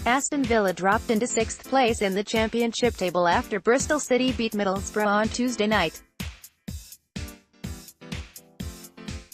Aston Villa dropped into 6th place in the championship table after Bristol City beat Middlesbrough on Tuesday night.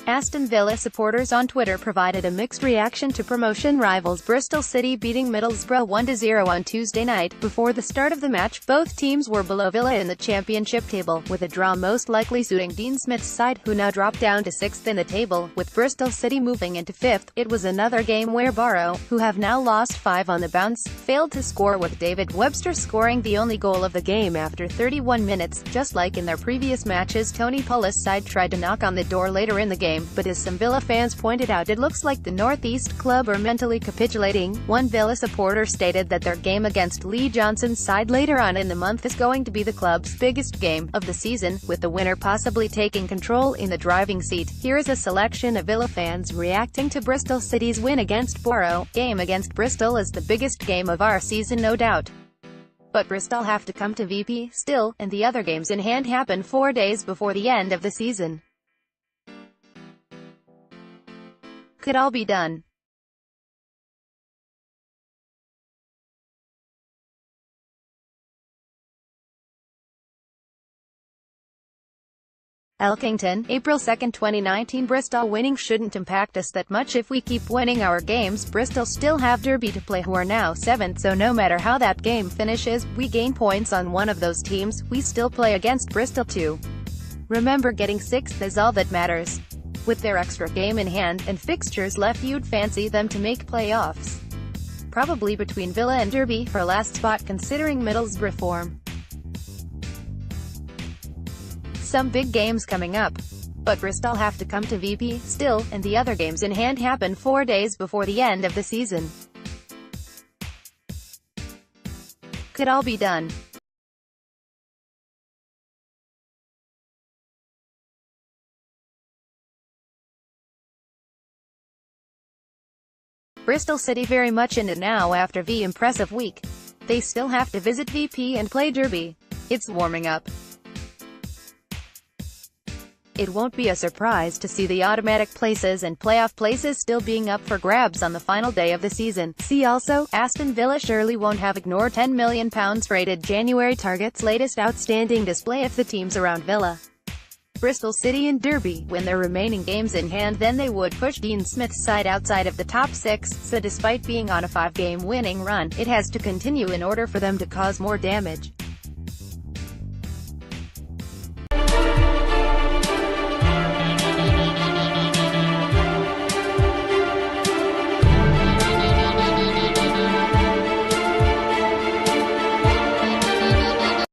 Aston Villa supporters on Twitter provided a mixed reaction to promotion rivals Bristol City beating Middlesbrough 1-0 on Tuesday night. Before the start of the match, both teams were below Villa in the championship table, with a draw most likely suiting Dean Smith's side, who now dropped down to 6th in the table, with Bristol City moving into 5th. It was another game where Borough, who have now lost 5 on the bounce, failed to score, with David Webster scoring the only goal of the game after 31 minutes. Just like in their previous matches, Tony Pulis' side tried to knock on the door later in the game, but as some Villa fans pointed out, it looks like the North East club are mentally capitulating. One Villa supporter stated that their game against Lee Johnson's side later on in the month is going to be the club's biggest game of the season, with the winner possibly taking control in the driving seat. Here is a selection of Villa fans reacting to Bristol City's win against Borough. Game against Bristol is the biggest game of our season, no doubt. But Bristol have to come to VP still, and the other games in hand happen 4 days before the end of the season. Could all be done. Elkington, April 2, 2019. Bristol winning shouldn't impact us that much if we keep winning our games. Bristol still have Derby to play, who are now 7th, so no matter how that game finishes, we gain points on one of those teams. We still play against Bristol too. Remember, getting 6th is all that matters. With their extra game in hand, and fixtures left, you'd fancy them to make playoffs. Probably between Villa and Derby, for last spot considering Middlesbrough form. Some big games coming up. But Bristol have to come to VP still, and the other games in hand happen 4 days before the end of the season. Could all be done. Bristol City very much in it now after the impressive week. They still have to visit VP and play Derby. It's warming up. It won't be a surprise to see the automatic places and playoff places still being up for grabs on the final day of the season. See also, Aston Villa surely won't have ignored £10 million rated January target's latest outstanding display if the teams around Villa, Bristol City and Derby win their remaining games in hand, then they would push Dean Smith's side outside of the top 6, so despite being on a 5-game winning run, it has to continue in order for them to cause more damage.